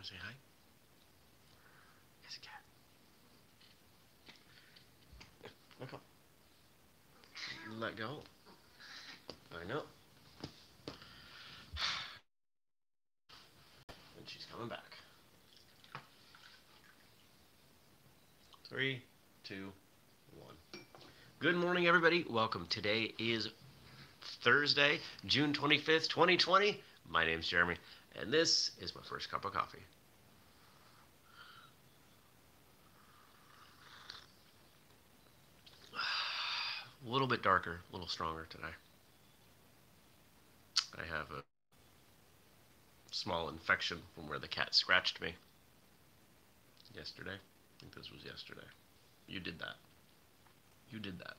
Say hi. Yes, cat. Look up. Let go. I know. And she's coming back. 3, 2, 1. Good morning, everybody. Welcome. Today is Thursday, June 25th, 2020. My name's Jeremy, and this is my first cup of coffee. A little bit darker, a little stronger today. I have a small infection from where the cat scratched me yesterday. I think this was yesterday. You did that. You did that.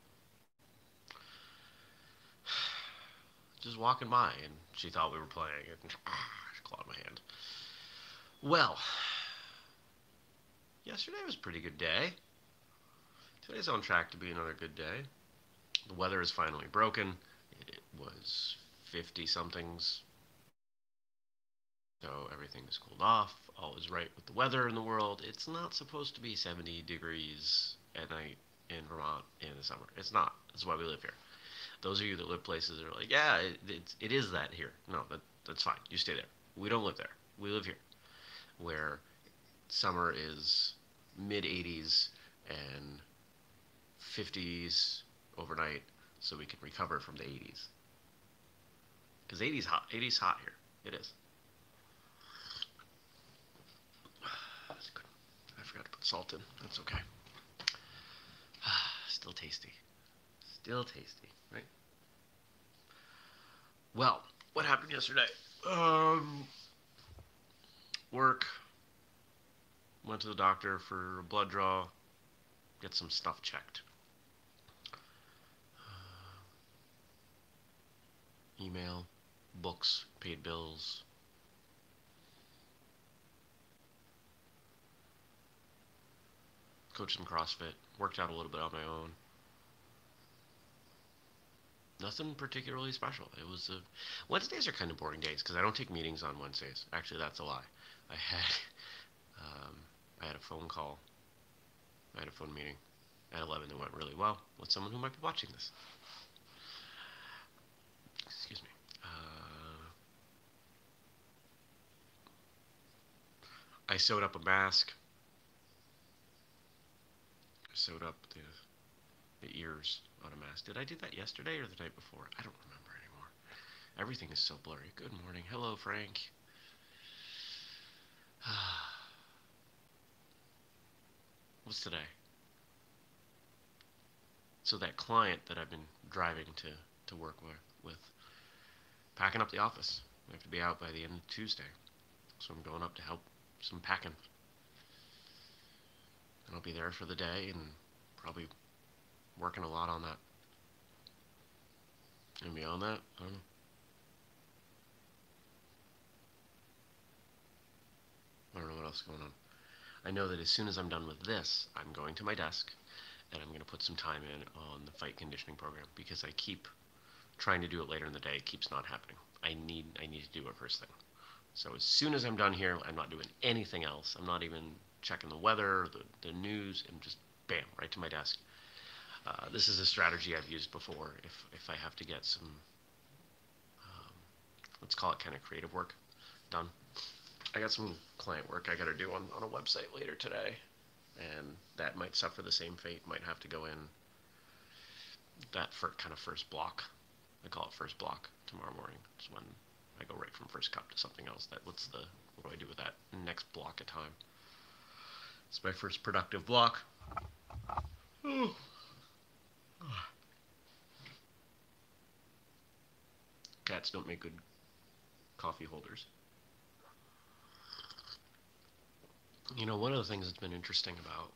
Just walking by, and she thought we were playing, and she clawed my hand. Well, yesterday was a pretty good day. Today's on track to be another good day. The weather is finally broken. It was 50-somethings, so everything is cooled off. All is right with the weather in the world. It's not supposed to be 70 degrees at night in Vermont in the summer. It's not. That's why we live here. Those of you that live places that are like, yeah, it is that here. No, that's fine. You stay there. We don't live there. We live here, where summer is mid-80s and 50s overnight, so we can recover from the 80s. Because 80's hot. 80's hot here. It is. That's good. I forgot to put salt in. That's okay. Still tasty. Still tasty, right? Well, what happened yesterday? Work. Went to the doctor for a blood draw. Get some stuff checked. Email, books, paid bills. Coached some CrossFit. Worked out a little bit on my own. Nothing particularly special. It was Wednesdays are kind of boring days because I don't take meetings on Wednesdays. Actually, that's a lie. I had a phone call. I had a phone meeting at 11 that went really well with someone who might be watching this. Excuse me. I sewed up a mask. I sewed up the ears on a mask. Did I do that yesterday or the night before? I don't remember anymore. Everything is so blurry. Good morning. Hello, Frank. What's today? So that client that I've been driving to work with, packing up the office. I have to be out by the end of Tuesday. So I'm going up to help some packing. And I'll be there for the day and probably working a lot on that. And beyond that, I don't know. I don't know what else is going on. I know that as soon as I'm done with this, I'm going to my desk and I'm going to put some time in on the fight conditioning program because I keep trying to do it later in the day. It keeps not happening. I need to do it first thing. So as soon as I'm done here, I'm not doing anything else. I'm not even checking the weather, the news, and just bam, right to my desk. This is a strategy I've used before if I have to get some, let's call it kind of creative work done. I got some client work I got to do on a website later today, and that might suffer the same fate. Might have to go in that kind of first block. I call it first block tomorrow morning. It's when I go right from first cup to something else. What do I do with that next block of time? It's my first productive block. Cats don't make good coffee holders. You know, one of the things that's been interesting about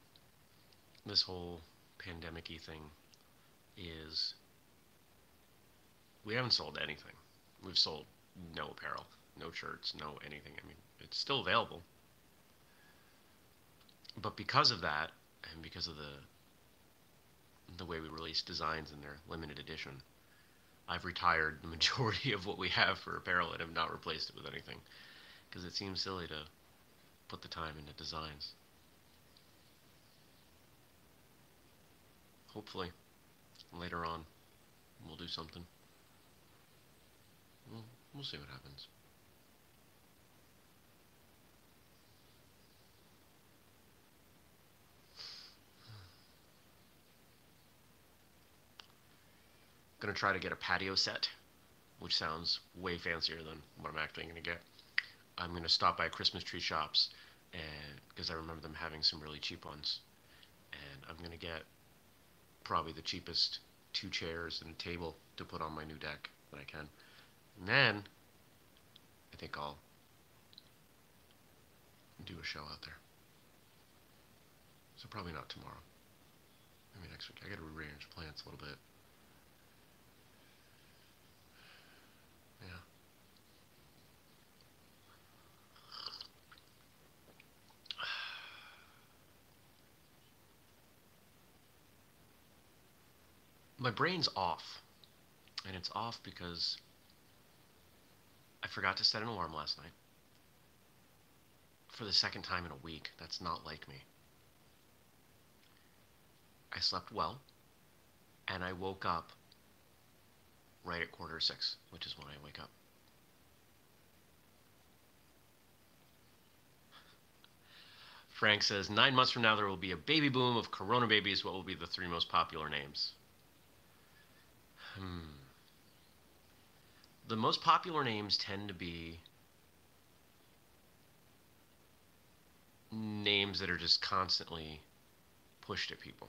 this whole pandemic-y thing is we haven't sold anything. We've sold no apparel, no shirts, no anything. I mean, it's still available. But because of that, and because of the way we release designs in their limited edition, I've retired the majority of what we have for apparel and have not replaced it with anything. Because it seems silly to put the time into designs. Hopefully, later on, we'll do something. We'll see what happens. I'm gonna try to get a patio set, which sounds way fancier than what I'm actually gonna get. I'm gonna stop by Christmas tree shops, and because I remember them having some really cheap ones, and I'm gonna get probably the cheapest 2 chairs and a table to put on my new deck that I can. And then I think I'll do a show out there. So probably not tomorrow. Maybe next week. I gotta rearrange plans a little bit. Yeah. My brain's off. And it's off because I forgot to set an alarm last night. For the second time in a week. That's not like me. I slept well, and I woke up right at 5:45, which is when I wake up. Frank says, 9 months from now there will be a baby boom of corona babies. What will be the 3 most popular names? The most popular names tend to be names that are just constantly pushed at people.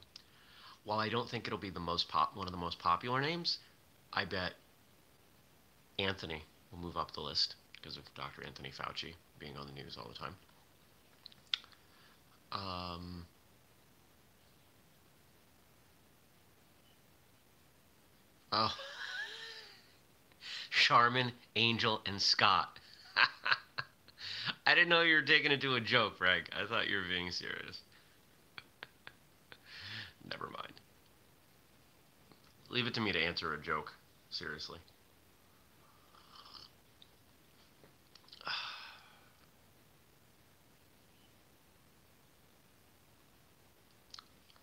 While I don't think it'll be one of the most popular names, I bet Anthony will move up the list because of Dr. Anthony Fauci being on the news all the time. Oh, Charmin, Angel, and Scott. I didn't know you were taking it to a joke, Frank. I thought you were being serious. Never mind. Leave it to me to answer a joke. Seriously.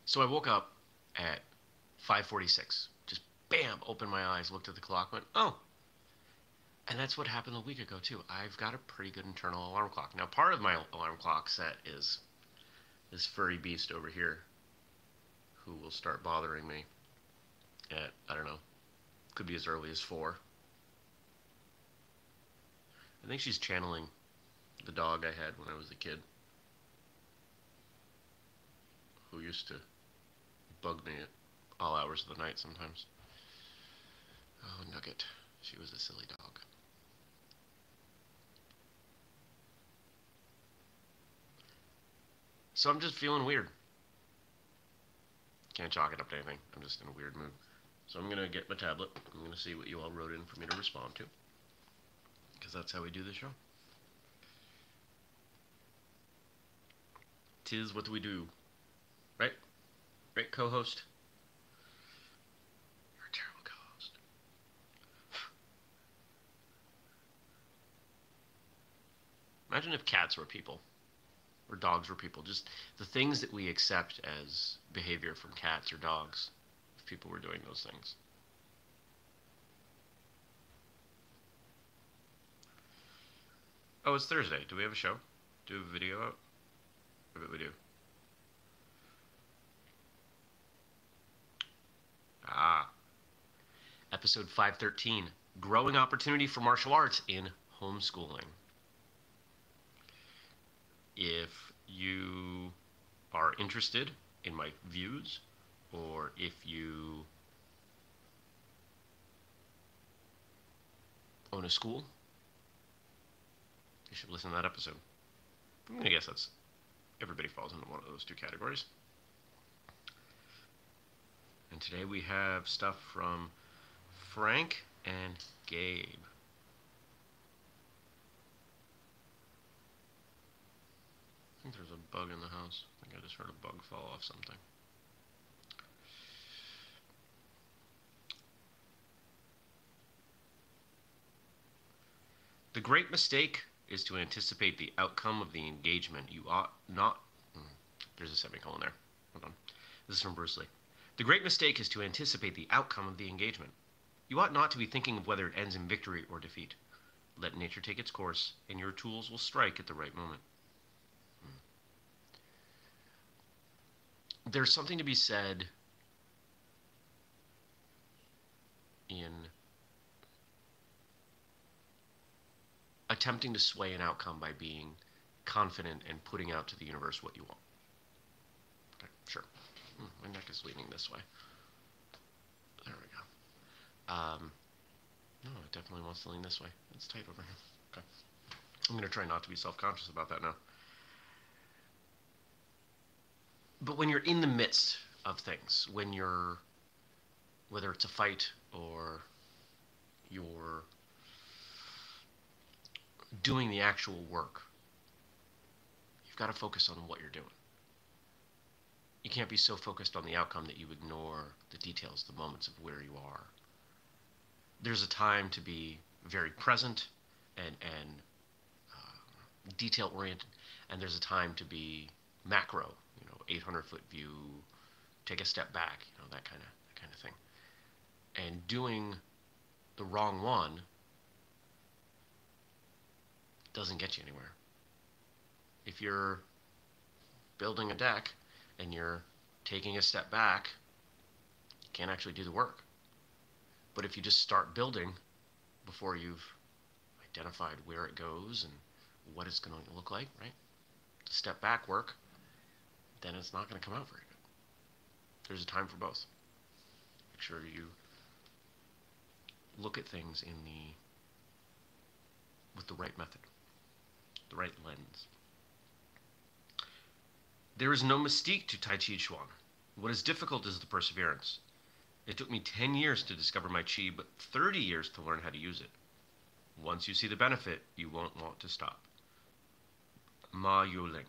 So I woke up at 5:46. Just bam, opened my eyes, looked at the clock, went, oh. And that's what happened a week ago too. I've got a pretty good internal alarm clock. Now part of my alarm clock set is this furry beast over here who will start bothering me at, I don't know, could be as early as 4. I think she's channeling the dog I had when I was a kid, who used to bug me at all hours of the night sometimes. Oh, Nugget. She was a silly dog. So I'm just feeling weird. Can't chalk it up to anything. I'm just in a weird mood. So I'm going to get my tablet. I'm going to see what you all wrote in for me to respond to. Because that's how we do the show. 'Tis what we do. Right? Right, co-host? You're a terrible co-host. Imagine if cats were people. Or dogs were people. Just the things that we accept as behavior from cats or dogs. If people were doing those things. Oh, it's Thursday. Do we have a show? Do we have a video out? I bet we do. Ah. Episode 513. Growing opportunity for martial arts in homeschooling. If you are interested in my views, or if you own a school, you should listen to that episode. I'm going to guess that's everybody falls into one of those 2 categories. And today we have stuff from Frank and Gabe. I think there's a bug in the house. I think I just heard a bug fall off something. The great mistake is to anticipate the outcome of the engagement. You ought not. There's a semicolon there. Hold on. This is from Bruce Lee. The great mistake is to anticipate the outcome of the engagement. You ought not to be thinking of whether it ends in victory or defeat. Let nature take its course, and your tools will strike at the right moment. There's something to be said in attempting to sway an outcome by being confident and putting out to the universe what you want. Okay, sure. My neck is leaning this way. There we go. No, it definitely wants to lean this way. It's tight over here. Okay. I'm going to try not to be self-conscious about that now. But when you're in the midst of things, when you're, whether it's a fight or you're doing the actual work, you've got to focus on what you're doing. You can't be so focused on the outcome that you ignore the details, the moments of where you are. There's a time to be very present and detail-oriented, and there's a time to be macro, 800-foot view, take a step back, that kind of thing. And doing the wrong one doesn't get you anywhere. If you're building a deck and you're taking a step back, you can't actually do the work. But if you just start building before you've identified where it goes and what it's going to look like, right? The step back work, then it's not going to come out very good. There's a time for both. Make sure you look at things with the right method, the right lens. There is no mystique to Tai Chi Chuan. What is difficult is the perseverance. It took me 10 years to discover my chi, but 30 years to learn how to use it. Once you see the benefit, you won't want to stop. Ma Yueliang.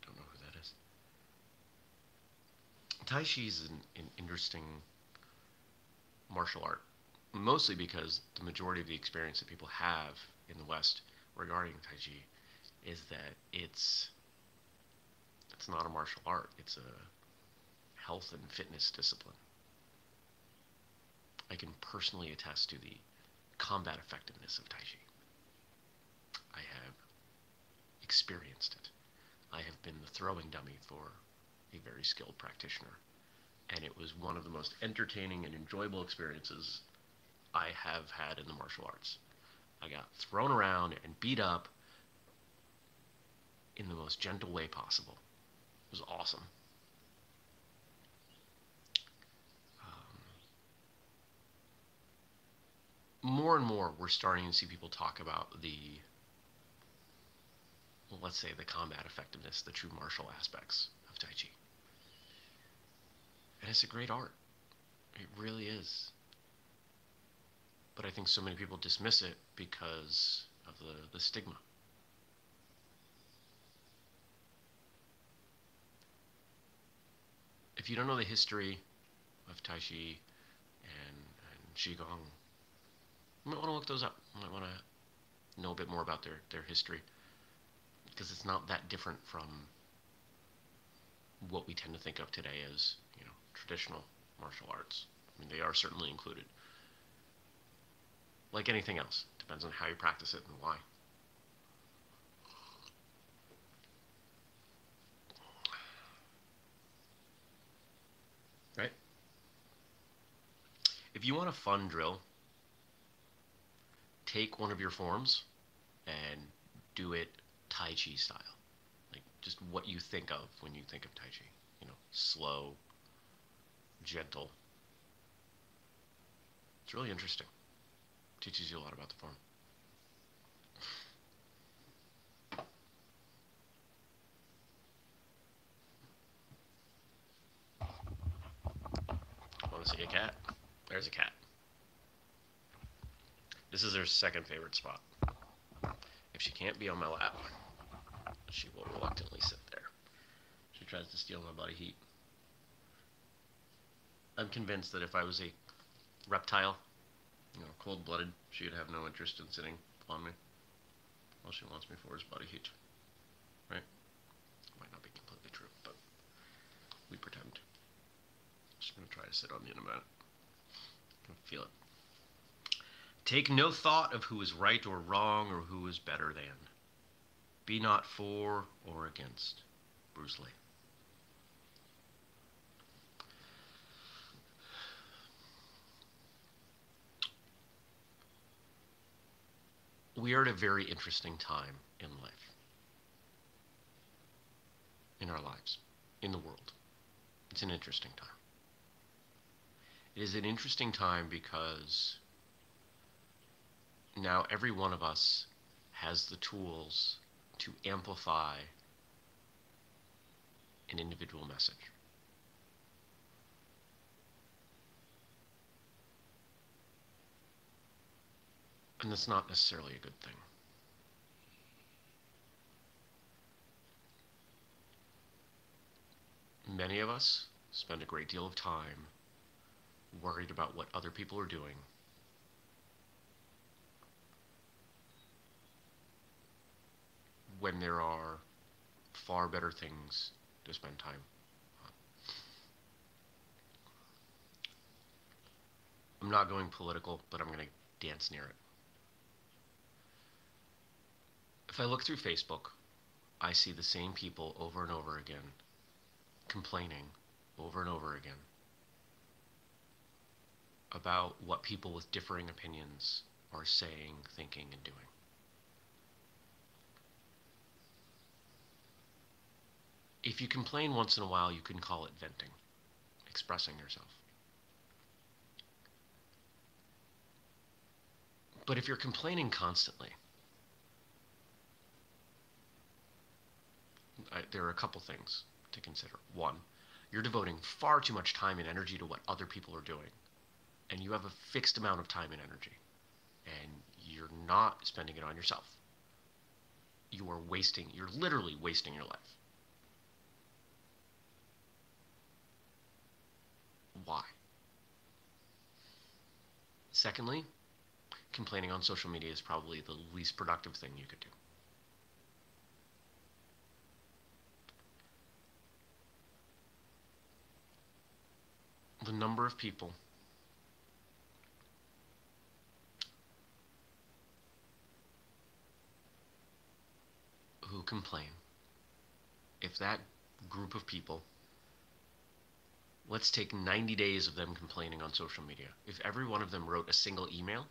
Don't know who that is. Tai Chi is an interesting martial art, mostly because the majority of the experience that people have in the West regarding Tai Chi is that it's not a martial art. It's a health and fitness discipline. I can personally attest to the combat effectiveness of Tai Chi. I have experienced it. I have been the throwing dummy for a very skilled practitioner, and it was one of the most entertaining and enjoyable experiences I have had in the martial arts. I got thrown around and beat up in the most gentle way possible. It was awesome. More and more, we're starting to see people talk about let's say, the combat effectiveness, the true martial aspects of Tai Chi. And it's a great art. It really is. But I think so many people dismiss it because of the stigma. If you don't know the history of Tai Chi and Qigong, you might want to look those up. You might want to know a bit more about their history, because it's not that different from what we tend to think of today as, traditional martial arts. I mean, they are certainly included. Like anything else, depends on how you practice it and why. Right? If you want a fun drill, take one of your forms and do it Tai Chi style. Like, just what you think of when you think of Tai Chi. Slow, gentle. It's really interesting. Teaches you a lot about the form. Want to see a cat? There's a cat. This is her second favorite spot. If she can't be on my lap, she will reluctantly sit there. She tries to steal my body heat. I'm convinced that if I was a reptile, cold-blooded, she would have no interest in sitting on me. All she wants me for is body heat. Right? Might not be completely true, but we pretend. Just going to try to sit on you in a minute. Feel it. Take no thought of who is right or wrong or who is better than. Be not for or against. Bruce Lee. We are at a very interesting time in life. In our lives. In the world. It's an interesting time. It is an interesting time because now every one of us has the tools to amplify an individual message. And that's not necessarily a good thing. Many of us spend a great deal of time worried about what other people are doing, when there are far better things to spend time on. I'm not going political, but I'm going to dance near it. If I look through Facebook, I see the same people over and over again, complaining over and over again about what people with differing opinions are saying, thinking, and doing. If you complain once in a while, you can call it venting, expressing yourself. But if you're complaining constantly, there are a couple things to consider. One, you're devoting far too much time and energy to what other people are doing, and you have a fixed amount of time and energy, and you're not spending it on yourself. You're literally wasting your life. Why? Secondly, complaining on social media is probably the least productive thing you could do. The number of people who complain, if that group of people, let's take 90 days of them complaining on social media. If every one of them wrote a single email,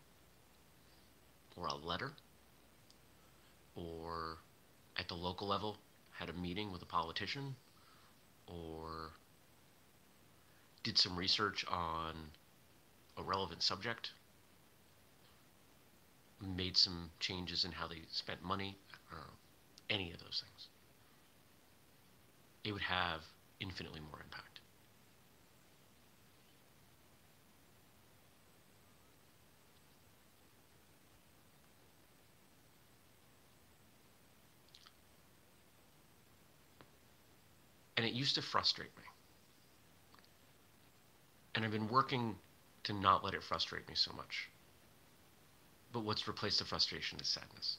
or a letter, or at the local level had a meeting with a politician, or did some research on a relevant subject, made some changes in how they spent money, I don't know, any of those things, it would have infinitely more impact. And it used to frustrate me. And I've been working to not let it frustrate me so much. But what's replaced the frustration is sadness.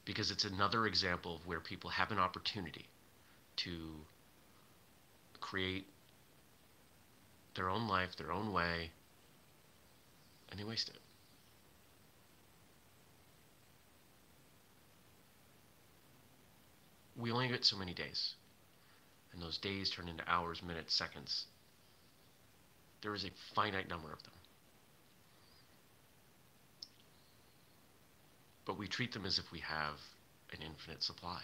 Because it's another example of where people have an opportunity to create their own life, their own way, and they waste it. We only get so many days. And those days turn into hours, minutes, seconds. There is a finite number of them. But we treat them as if we have an infinite supply.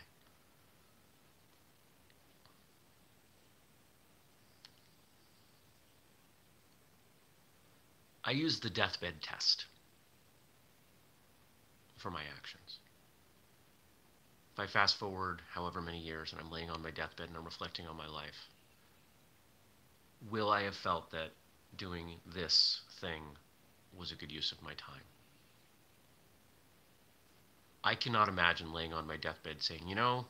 I use the deathbed test for my actions. If I fast forward however many years and I'm laying on my deathbed and I'm reflecting on my life, will I have felt that doing this thing was a good use of my time? I cannot imagine laying on my deathbed saying, you know,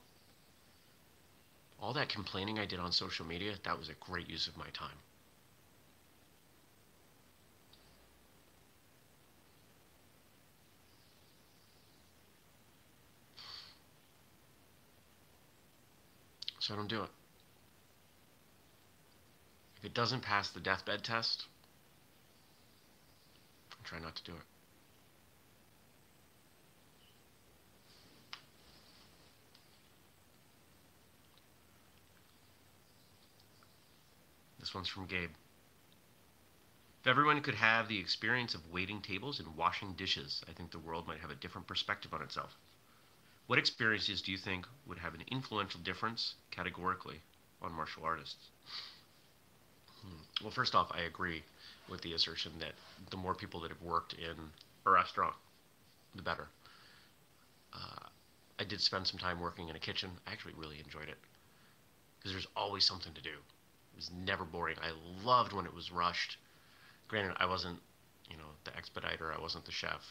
all that complaining I did on social media, that was a great use of my time. So I don't do it. If it doesn't pass the deathbed test, I try not to do it. This one's from Gabe. If everyone could have the experience of waiting tables and washing dishes, I think the world might have a different perspective on itself. What experiences do you think would have an influential difference, categorically, on martial artists? Well, first off, I agree with the assertion that the more people that have worked in a restaurant, the better. I did spend some time working in a kitchen. I actually really enjoyed it because there's always something to do. It was never boring. I loved when it was rushed. Granted, I wasn't, the expediter. I wasn't the chef.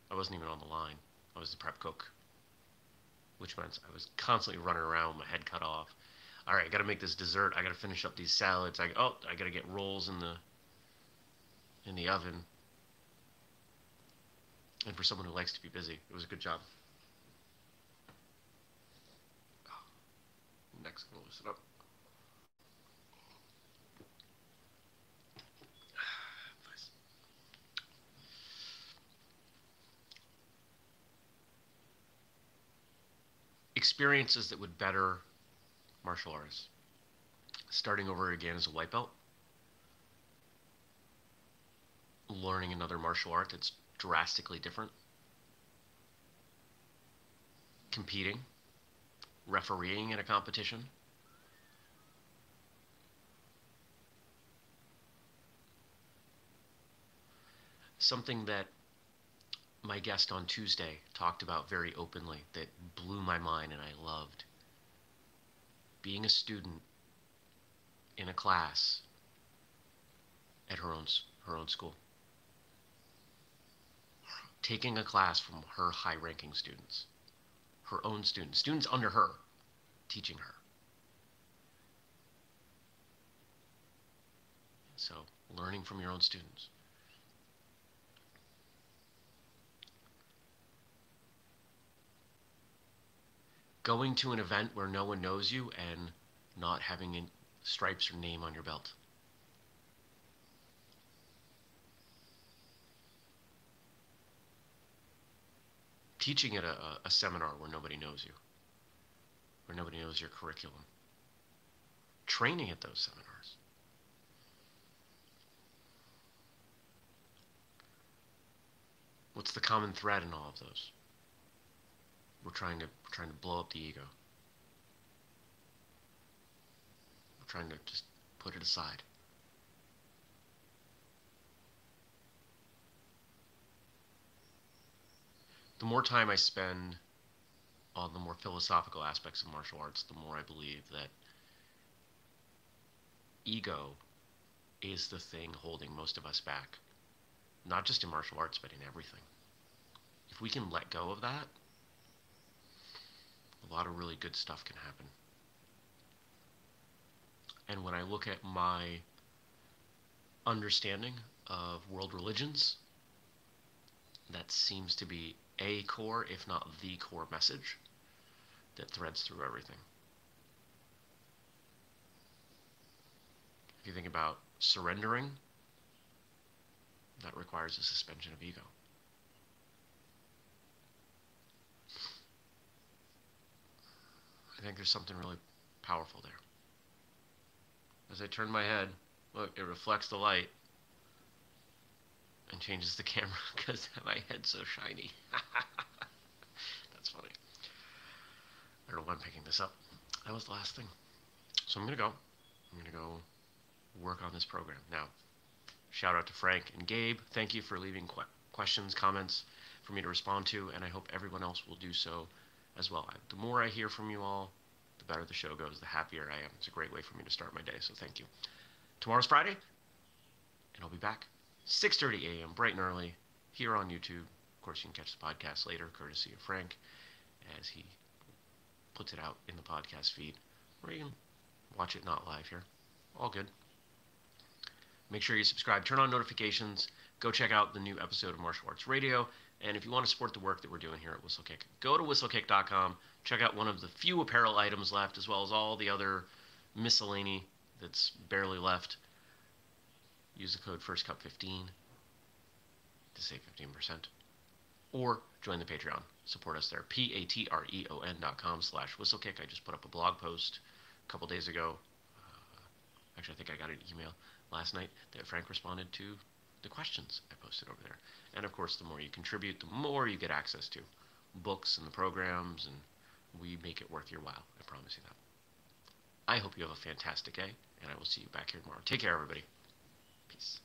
I wasn't even on the line. I was the prep cook, which meant I was constantly running around with my head cut off. All right, I got to make this dessert. I got to finish up these salads. I got to get rolls in the oven. And for someone who likes to be busy, it was a good job. Next, I'm gonna loosen up. Nice. Experiences that would better martial artists. Starting over again as a white belt. Learning another martial art that's drastically different. Competing. Refereeing in a competition. Something that my guest on Tuesday talked about very openly that blew my mind and I loved. Being a student in a class at her own school. Taking a class from her high-ranking students. Her own students under her, teaching her. So, learning from your own students. Going to an event where no one knows you and not having stripes or name on your belt. Teaching at a seminar where nobody knows you, where nobody knows your curriculum. Training at those seminars. What's the common thread in all of those? We're trying to blow up the ego. We're trying to just put it aside. The more time I spend on the more philosophical aspects of martial arts, the more I believe that ego is the thing holding most of us back. Not just in martial arts, but in everything. If we can let go of that, a lot of really good stuff can happen. And when I look at my understanding of world religions, that seems to be a core, if not the core message that threads through everything. If you think about surrendering, that requires a suspension of ego. I think there's something really powerful there. As I turn my head, look, it reflects the light and changes the camera because my head's so shiny. That's funny. I don't know why I'm picking this up. That was the last thing. So I'm going to go. I'm going to go work on this program. Now, shout out to Frank and Gabe. Thank you for leaving questions, comments for me to respond to, and I hope everyone else will do so as well. The more I hear from you all, the better the show goes, the happier I am. It's a great way for me to start my day, so thank you. Tomorrow's Friday, and I'll be back 6:30 a.m. bright and early here on YouTube. Of course, you can catch the podcast later, courtesy of Frank, as he puts it out in the podcast feed, or you can watch it not live here. All good. Make sure you subscribe, turn on notifications, go check out the new episode of Martial Arts Radio, and if you want to support the work that we're doing here at Whistlekick, go to whistlekick.com, Check out one of the few apparel items left, as well as all the other miscellany that's barely left. Use the code FIRSTCUP15 to save 15%. Or join the Patreon. Support us there. patreon.com/whistlekick. I just put up a blog post a couple days ago. Actually, I think I got an email last night that Frank responded to the questions I posted over there. And of course, the more you contribute, the more you get access to books and the programs, and we make it worth your while. I promise you that. I hope you have a fantastic day, and I will see you back here tomorrow. Take care, everybody. Peace.